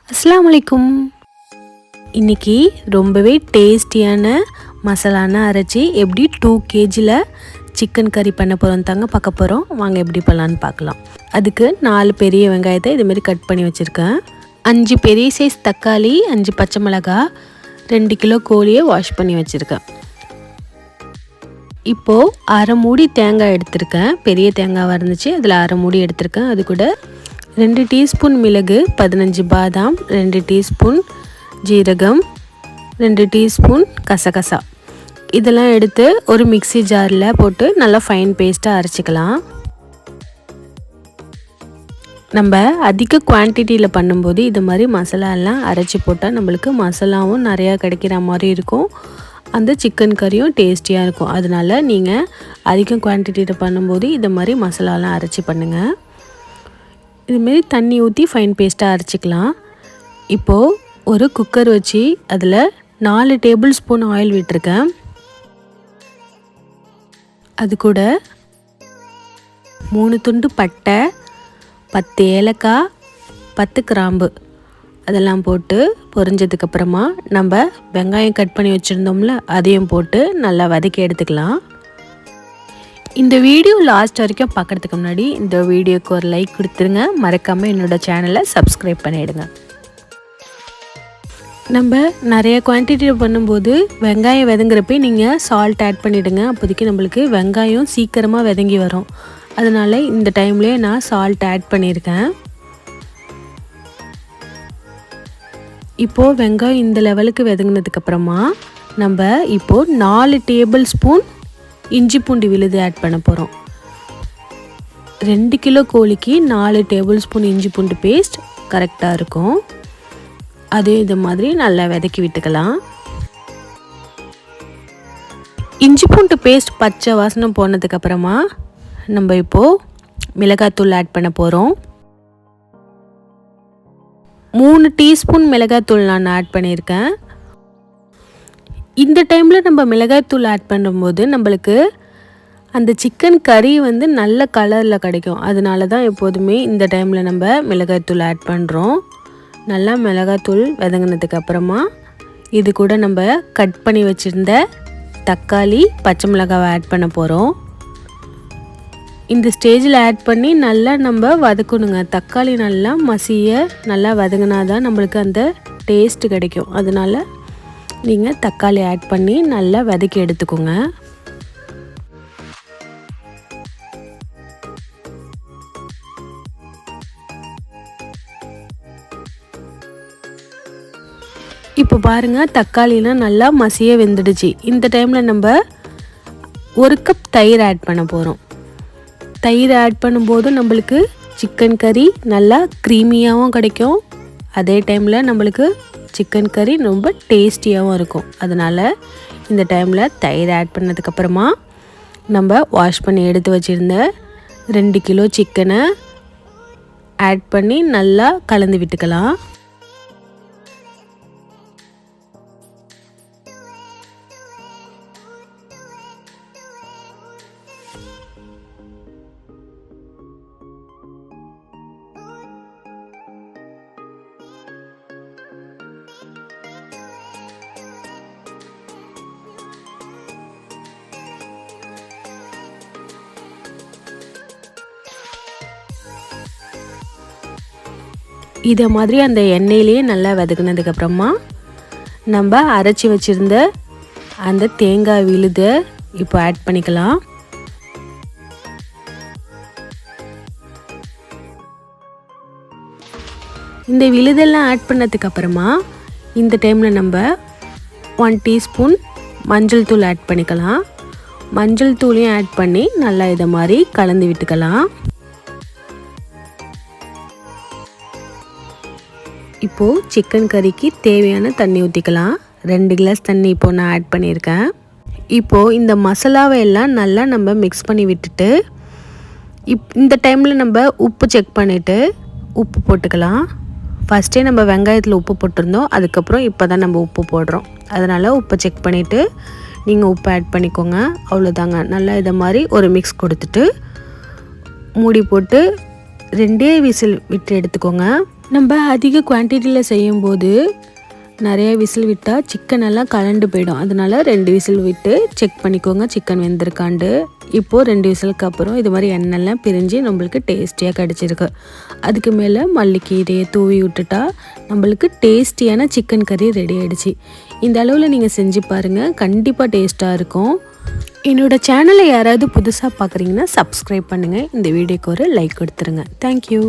அஸ்ஸலாமு அலைக்கும். இன்றைக்கி ரொம்பவே டேஸ்டியான மசாலான அரைச்சி எப்படி 2 kgல சிக்கன் கறி பண்ண போகிறோம் தாங்க பார்க்க போகிறோம். வாங்க எப்படி பண்ணலான்னு பார்க்கலாம். அதுக்கு 4 பெரிய வெங்காயத்தை இதுமாரி கட் பண்ணி வச்சுருக்கேன். 5 பெரிய சைஸ் தக்காளி, 5 பச்சை மிளகாய், 2 கிலோ கோழியை வாஷ் பண்ணி வச்சுருக்கேன். இப்போது அரை மூடி தேங்காய் எடுத்திருக்கேன். பெரிய தேங்காவாக இருந்துச்சு, அதில் அரை மூடி எடுத்திருக்கேன். அது கூட 2 டீஸ்பூன் மிளகு, 15 பாதாம், 2 டீஸ்பூன் ஜீரகம், 2 டீஸ்பூன் கசகசா இதெல்லாம் எடுத்து ஒரு மிக்ஸி ஜாரில் போட்டு நல்லா ஃபைன் பேஸ்ட்டாக அரைச்சிக்கலாம். நம்ம அதிக குவான்டிட்டியில் பண்ணும்போது இது மாதிரி மசாலாலாம் அரைச்சி போட்டால் நம்மளுக்கு மசாலாவும் நிறையா கிடைக்கிற மாதிரி இருக்கும். அந்த சிக்கன் கறியும் டேஸ்டியாக இருக்கும். அதனால் நீங்கள் அதிக குவான்டிட்டியில் பண்ணும்போது இது மாதிரி மசாலாலாம் அரைச்சி பண்ணுங்கள். இதுமாரி தண்ணி ஊற்றி ஃபைன் பேஸ்ட்டாக அரைச்சிக்கலாம். இப்போது ஒரு குக்கர் வச்சு அதில் 4 டேபிள் ஸ்பூன் ஆயில் விட்டுருக்கேன். அது கூட 3 துண்டு பட்டை, 10 ஏலக்காய், 10 கிராம்பு அதெல்லாம் போட்டு பொரிஞ்சதுக்கப்புறமா நம்ம வெங்காயம் கட் பண்ணி வச்சுருந்தோம்ல அதையும் போட்டு நல்லா வதக்கி எடுத்துக்கலாம். இந்த வீடியோ லாஸ்ட் வரைக்கும் பார்க்குறதுக்கு முன்னாடி இந்த வீடியோக்கு ஒரு லைக் கொடுத்துருங்க. மறக்காமல் என்னோடய சேனலை சப்ஸ்கிரைப் பண்ணிவிடுங்க. நம்ம நிறைய குவான்டிட்டியில் பண்ணும்போது வெங்காயம் வதங்குறப்ப நீங்கள் சால்ட் ஆட் பண்ணிவிடுங்க. அப்போதைக்கு நம்மளுக்கு வெங்காயம் சீக்கிரமாக வதங்கி வரும். அதனால் இந்த டைம்லேயே நான் சால்ட் ஆட் பண்ணியிருக்கேன். இப்போது வெங்காயம் இந்த லெவலுக்கு வதங்கினதுக்கப்புறமா நம்ம இப்போது 4 டேபிள் ஸ்பூன் இஞ்சி பூண்டு விழுது ஆட் பண்ண போகிறோம். 2 கிலோ கோழிக்கு 4 டேபிள் ஸ்பூன் இஞ்சி பூண்டு பேஸ்ட் கரெக்டாக இருக்கும். அதே இது மாதிரி நல்லா வதக்கி விட்டுக்கலாம். இஞ்சி பூண்டு பேஸ்ட் பச்சை வாசனை போனதுக்கப்புறமா நம்ம இப்போது மிளகாத்தூள் ஆட் பண்ண போகிறோம். 3 டீஸ்பூன் மிளகாத்தூள் நான் ஆட் பண்ணியிருக்கேன். இந்த டைமில் நம்ம மிளகாய்த்தூள் ஆட் பண்ணும்போது நம்மளுக்கு அந்த சிக்கன் கறி வந்து நல்ல கலரில் கிடைக்கும். அதனால தான் எப்போதுமே இந்த டைமில் நம்ம மிளகாய்த்தூள் ஆட் பண்ணுறோம். நல்லா மிளகாய்த்தூள் வதங்கினதுக்கப்புறமா இது கூட நம்ம கட் பண்ணி வச்சுருந்த தக்காளி, பச்சை மிளகாவை ஆட் பண்ண போகிறோம். இந்த ஸ்டேஜில் ஆட் பண்ணி நல்லா நம்ம வதக்கணுங்க. தக்காளி நல்லா மசிய நல்லா வதங்கினா தான் நம்மளுக்கு அந்த டேஸ்ட்டு கிடைக்கும். அதனால் நீங்கள் தக்காளி ஆட் பண்ணி நல்லா வதக்கி எடுத்துக்கோங்க. இப்போ பாருங்கள், தக்காளிலாம் நல்லா மசிய வெந்துடுச்சு. இந்த டைமில் நம்ம 1 கப் தயிர் ஆட் பண்ண போகிறோம். தயிர் ஆட் பண்ணும்போது நம்மளுக்கு சிக்கன் கறி நல்லா க்ரீமியாகவும் கிடைக்கும். அதே டைமில் நம்மளுக்கு சிக்கன் கறி ரொம்ப டேஸ்டியாகவும் இருக்கும். அதனால் இந்த டைமில் தயிர் ஆட் பண்ணதுக்கப்புறமா நம்ம வாஷ் பண்ணி எடுத்து வச்சுருந்த 2 கிலோ சிக்கனை ஆட் பண்ணி நல்லா கலந்து விட்டுக்கலாம். இதை மாதிரி அந்த எண்ணெயிலேயே நல்லா வதக்குனதுக்கப்புறமா நம்ம அரைச்சி வச்சுருந்த அந்த தேங்காய் விழுதை இப்போ ஆட் பண்ணிக்கலாம். இந்த விழுதெல்லாம் ஆட் பண்ணதுக்கப்புறமா இந்த டைமில் நம்ம 1 டீஸ்பூன் மஞ்சள் தூள் ஆட் பண்ணிக்கலாம். மஞ்சள் தூளையும் ஆட் பண்ணி நல்லா இதை மாதிரி கலந்து விட்டுக்கலாம். இப்போது சிக்கன் கறிக்கு தேவையான தண்ணி ஊற்றிக்கலாம். 2 கிளாஸ் தண்ணி இப்போது நான் ஆட் பண்ணியிருக்கேன். இப்போது இந்த மசாலாவை எல்லாம் நல்லா நம்ம மிக்ஸ் பண்ணி விட்டுட்டு இந்த டைமில் நம்ம உப்பு செக் பண்ணிவிட்டு உப்பு போட்டுக்கலாம். ஃபஸ்ட்டே நம்ம வெங்காயத்தில் உப்பு போட்டிருந்தோம், அதுக்கப்புறம் இப்போ தான் நம்ம உப்பு போடுறோம். அதனால் உப்பை செக் பண்ணிவிட்டு நீங்கள் உப்பு ஆட் பண்ணிக்கோங்க. அவ்வளோதாங்க. நல்லா இதை மாதிரி ஒரு மிக்ஸ் கொடுத்துட்டு மூடி போட்டு 2 விசில் விட்டு எடுத்துக்கோங்க. நம்ம அதிக குவான்டிட்டியில் செய்யும்போது நிறைய விசில் விட்டால் சிக்கன் எல்லாம் கலண்டு போயிடும். அதனால் 2 விசில் விட்டு செக் பண்ணிக்கோங்க சிக்கன் வெந்திருக்காண்டு. இப்போது 2 விசிலுக்கு அப்புறம் இது மாதிரி எண்ணெய்லாம் பிரிஞ்சு நம்மளுக்கு டேஸ்டியாக கிடச்சிருக்கு. அதுக்கு மேலே மல்லிக்கீரையை தூவி விட்டுட்டா நம்மளுக்கு டேஸ்டியான சிக்கன் கறி ரெடி ஆகிடுச்சு. இந்த அளவில் நீங்கள் செஞ்சு பாருங்கள், கண்டிப்பாக டேஸ்ட்டாக இருக்கும். என்னோடய சேனலை யாராவது புதுசாக பார்க்குறீங்கன்னா சப்ஸ்கிரைப் பண்ணுங்கள். இந்த வீடியோக்கு ஒரு லைக் கொடுத்துருங்க. தேங்க்யூ.